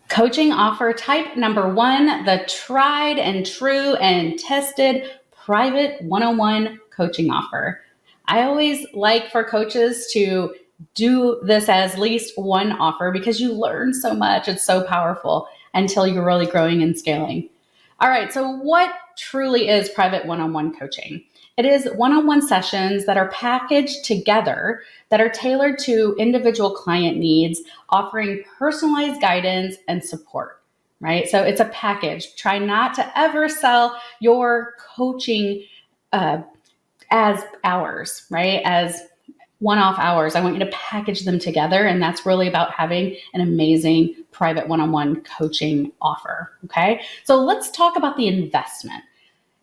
Coaching offer type number one, the tried and true and tested private one-on-one coaching offer. I always like for coaches to do this as least one offer because you learn so much. It's so powerful until you're really growing and scaling. All right, so what truly is private one-on-one coaching? It is one-on-one sessions that are packaged together that are tailored to individual client needs, offering personalized guidance and support, right? So it's a package. Try not to ever sell your coaching as hours, right? As one-off hours. I want you to package them together, and that's really about having an amazing private one-on-one coaching offer, okay? So let's talk about the investment.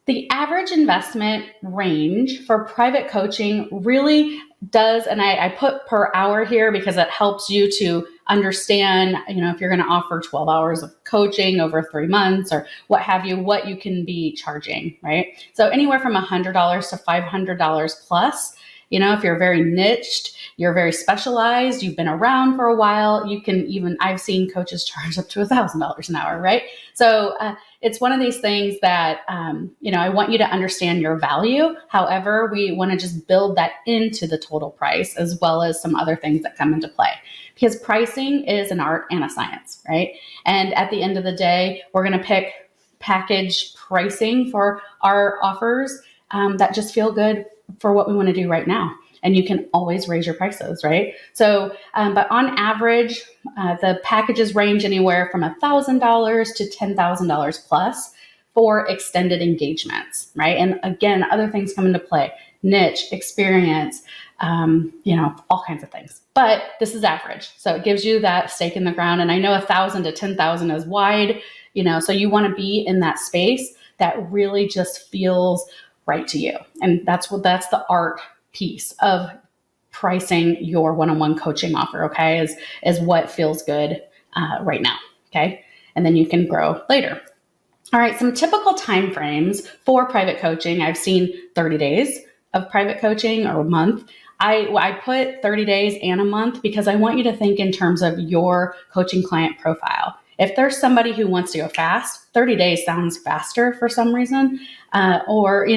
The average investment range for private coaching really does, and I put per hour here because it helps you to understand, if you're going to offer 12 hours of coaching over 3 months or what have you, what you can be charging, right? So anywhere from $100 to $500 plus. If you're very niched, you're very specialized, you've been around for a while, you can even, I've seen coaches charge up to $1,000 an hour, right? So it's one of these things that, I want you to understand your value. However, we want to just build that into the total price as well as some other things that come into play. Because pricing is an art and a science, right? And at the end of the day, we're going to pick package pricing for our offers that just feel good for what we want to do right now. And you can always raise your prices, right? So, but on average, the packages range anywhere from $1,000 to $10,000 plus for extended engagements, right? And again, other things come into play: niche, experience, all kinds of things. But this is average, so it gives you that stake in the ground. And I know 1,000 to 10,000 is wide, so you want to be in that space that really just feels right to you. And that's the art piece of pricing your one-on-one coaching offer, okay, is what feels good right now, okay? And then you can grow later. All right, some typical timeframes for private coaching. I've seen 30 days of private coaching or a month. I put 30 days and a month because I want you to think in terms of your coaching client profile. If there's somebody who wants to go fast, 30 days sounds faster for some reason, or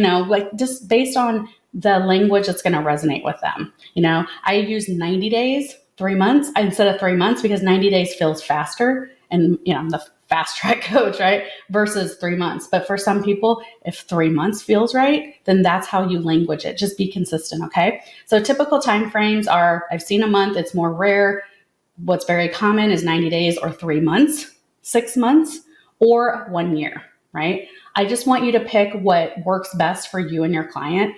just based on the language that's going to resonate with them. I use 90 days, 3 months instead of 3 months because 90 days feels faster, and I'm the fast track coach, right? Versus 3 months. But for some people, if 3 months feels right, then that's how you language it. Just be consistent, okay? So typical timeframes are, I've seen a month, it's more rare. What's very common is 90 days or 3 months, 6 months, or 1 year, right? I just want you to pick what works best for you and your client.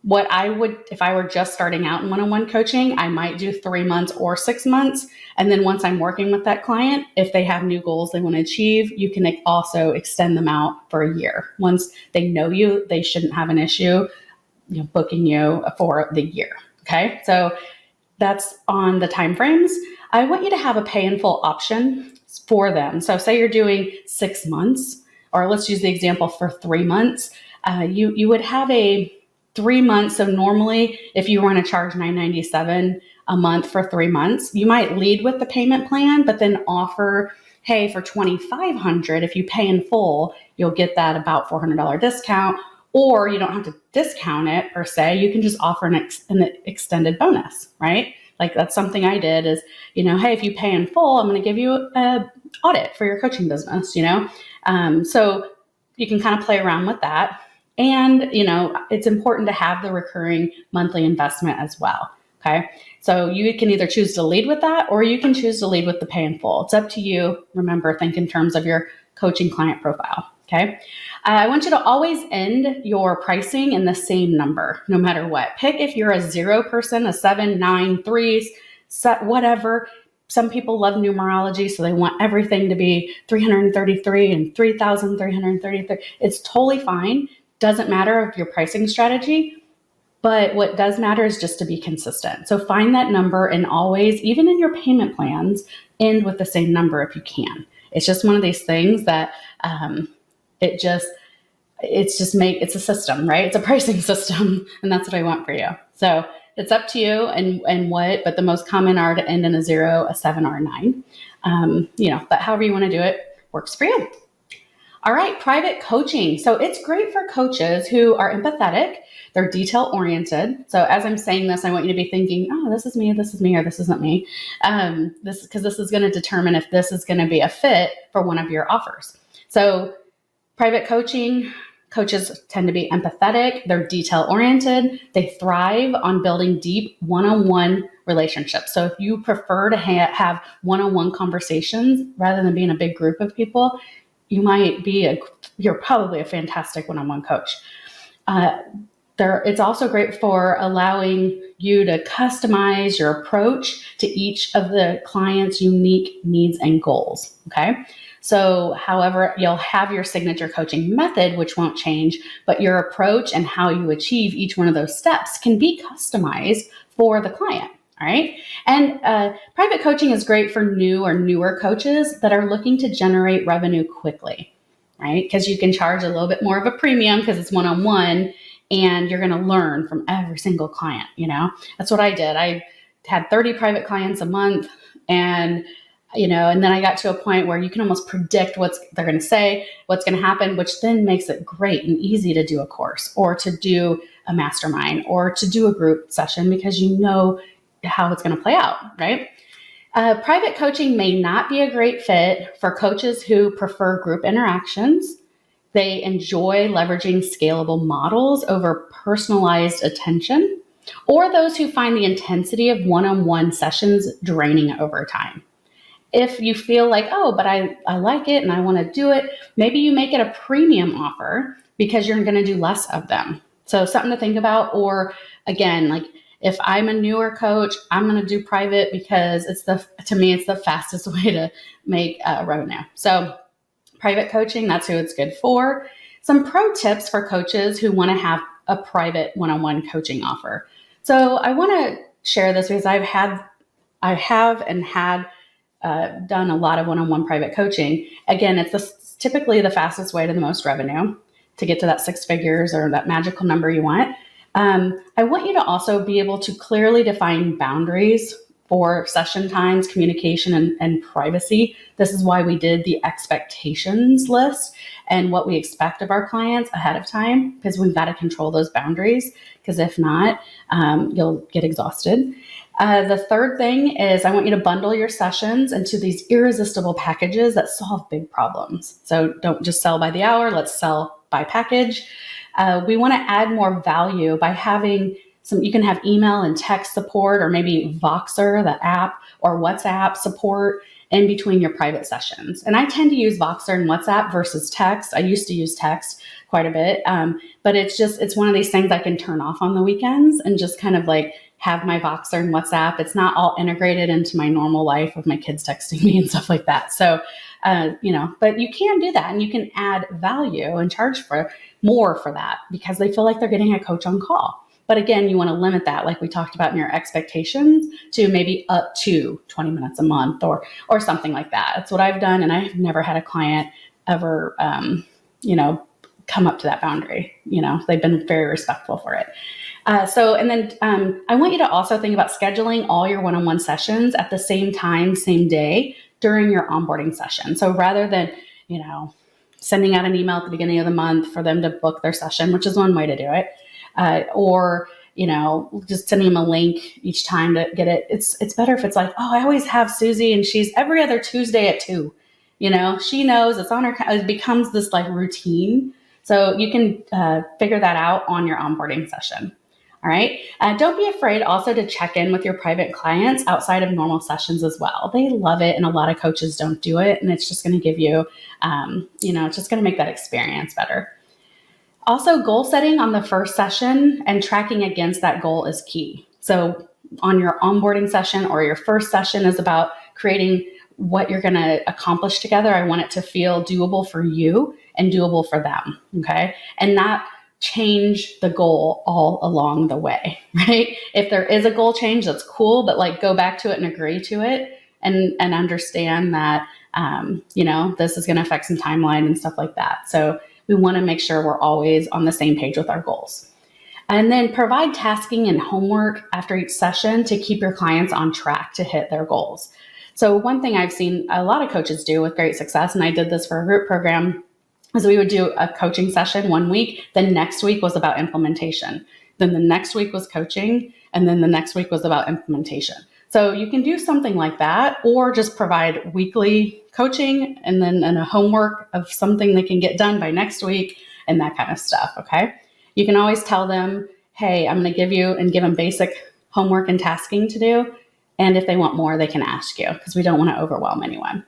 What I would, if I were just starting out in one-on-one coaching, I might do 3 months or 6 months. And then once I'm working with that client, if they have new goals they want to achieve, you can also extend them out for a year. Once they know you, they shouldn't have an issue, booking you for the year. Okay. So that's on the timeframes. I want you to have a pay in full option for them. So say you're doing 6 months, or let's use the example for 3 months. You would have a 3 months. So normally if you want to charge $997 a month for 3 months, you might lead with the payment plan, but then offer, hey, for $2,500, if you pay in full, you'll get that about $400 discount, or you don't have to discount it per se. You can just offer an extended bonus, right? Like that's something I did is, hey, if you pay in full, I'm going to give you an audit for your coaching business, so you can kind of play around with that. And, it's important to have the recurring monthly investment as well. Okay. So you can either choose to lead with that, or you can choose to lead with the pay in full. It's up to you. Remember, think in terms of your coaching client profile. Okay. I want you to always end your pricing in the same number, no matter what. Pick if you're a 0 person, a 7, 9, 3, whatever. Some people love numerology, so they want everything to be 333 and 3,333. It's totally fine. Doesn't matter if your pricing strategy, but what does matter is just to be consistent. So find that number and always, even in your payment plans, end with the same number if you can. It's just one of these things that it's a system, right? It's a pricing system, and that's what I want for you. So it's up to you and what, but the most common are to end in a 0, a 7, or a 9. But however you want to do it works for you. All right, private coaching. So it's great for coaches who are empathetic, they're detail oriented. So as I'm saying this, I want you to be thinking, oh, this is me, or this isn't me. Because this is going to determine if this is going to be a fit for one of your offers. So private coaching, coaches tend to be empathetic, they're detail oriented, they thrive on building deep one-on-one relationships. So if you prefer to have one-on-one conversations rather than being a big group of people, you're probably a fantastic one-on-one coach. It's also great for allowing you to customize your approach to each of the client's unique needs and goals. Okay. So, however, you'll have your signature coaching method, which won't change, but your approach and how you achieve each one of those steps can be customized for the client. All right. And private coaching is great for new or newer coaches that are looking to generate revenue quickly, right? Because you can charge a little bit more of a premium because it's one-on-one and you're going to learn from every single client. That's what I did. I had 30 private clients a month and then I got to a point where you can almost predict what they're going to say, what's going to happen, which then makes it great and easy to do a course or to do a mastermind or to do a group session because you know how it's going to play out, right? Private coaching may not be a great fit for coaches who prefer group interactions. They enjoy leveraging scalable models over personalized attention, or those who find the intensity of one-on-one sessions draining over time. If you feel like, oh, but I like it and I want to do it, maybe you make it a premium offer because you're going to do less of them. So something to think about. Or again, like if I'm a newer coach, I'm going to do private because to me, it's the fastest way to make revenue. So private coaching, that's who it's good for. Some pro tips for coaches who want to have a private one-on-one coaching offer. So I want to share this because I have done a lot of one-on-one private coaching. Again, it's typically the fastest way to the most revenue to get to that 6 figures or that magical number you want. I want you to also be able to clearly define boundaries for session times, communication, and privacy. This is why we did the expectations list and what we expect of our clients ahead of time, because we've got to control those boundaries, because if not, you'll get exhausted. The third thing is I want you to bundle your sessions into these irresistible packages that solve big problems. So don't just sell by the hour, let's sell by package. We want to add more value by having you can have email and text support, or maybe Voxer, the app, or WhatsApp support in between your private sessions. And I tend to use Voxer and WhatsApp versus text. I used to use text quite a bit, but it's one of these things I can turn off on the weekends and just kind of like have my Voxer and WhatsApp. It's not all integrated into my normal life with my kids texting me and stuff like that. So, but you can do that and you can add value and charge for more for that because they feel like they're getting a coach on call. But again, you want to limit that, like we talked about in your expectations, to maybe up to 20 minutes a month or something like that. That's what I've done. And I've never had a client ever, come up to that boundary. They've been very respectful for it. I want you to also think about scheduling all your one-on-one sessions at the same time, same day during your onboarding session. So rather than, sending out an email at the beginning of the month for them to book their session, which is one way to do it, or just sending them a link each time to get it. It's better if it's like, oh, I always have Susie and she's every other Tuesday at 2. She knows it's on her, it becomes this like routine. So you can figure that out on your onboarding session. All right. Don't be afraid also to check in with your private clients outside of normal sessions as well. They love it. And a lot of coaches don't do it. And it's just going to give you, it's just going to make that experience better. Also, goal setting on the first session and tracking against that goal is key. So on your onboarding session or your first session is about creating what you're going to accomplish together. I want it to feel doable for you and doable for them. Okay. And not change the goal all along the way, right? If there is a goal change, that's cool, but like go back to it and agree to it and understand that, this is going to affect some timeline and stuff like that. So we want to make sure we're always on the same page with our goals. And then provide tasking and homework after each session to keep your clients on track to hit their goals. So one thing I've seen a lot of coaches do with great success, and I did this for a group program, is we would do a coaching session one week. The next week was about implementation. Then the next week was coaching. And then the next week was about implementation. So you can do something like that, or just provide weekly coaching and then a homework of something they can get done by next week and that kind of stuff. Okay. You can always tell them, hey, I'm going to give them basic homework and tasking to do. And if they want more, they can ask you, because we don't want to overwhelm anyone.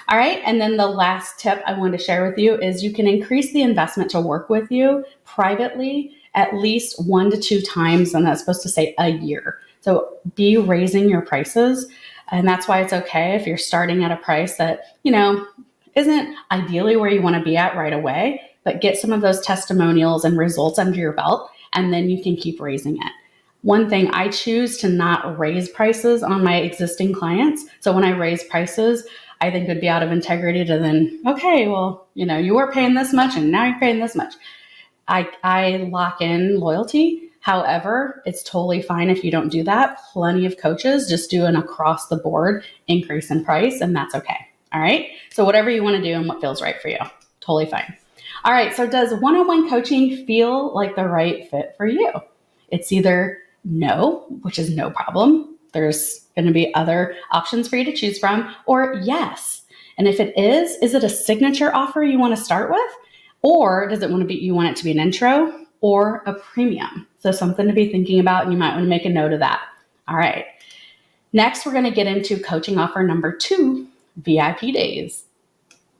All right. And then the last tip I want to share with you is you can increase the investment to work with you privately at least 1 to 2 times. And that's supposed to say a year. So be raising your prices. And that's why it's okay if you're starting at a price that, isn't ideally where you want to be at right away, but get some of those testimonials and results under your belt, and then you can keep raising it. One thing, I choose to not raise prices on my existing clients. So when I raise prices, I think it would be out of integrity to then, okay, well, you were paying this much and now you're paying this much. I lock in loyalty. However, it's totally fine if you don't do that. Plenty of coaches just do an across the board increase in price, and that's okay. All right. So whatever you want to do and what feels right for you, totally fine. All right. So does one-on-one coaching feel like the right fit for you? It's either no, which is no problem. There's going to be other options for you to choose from, or yes. And if it is it a signature offer you want to start with? Or does it want to be an intro or a premium? So something to be thinking about, and you might want to make a note of that. All right. Next, we're going to get into coaching offer number 2, VIP days.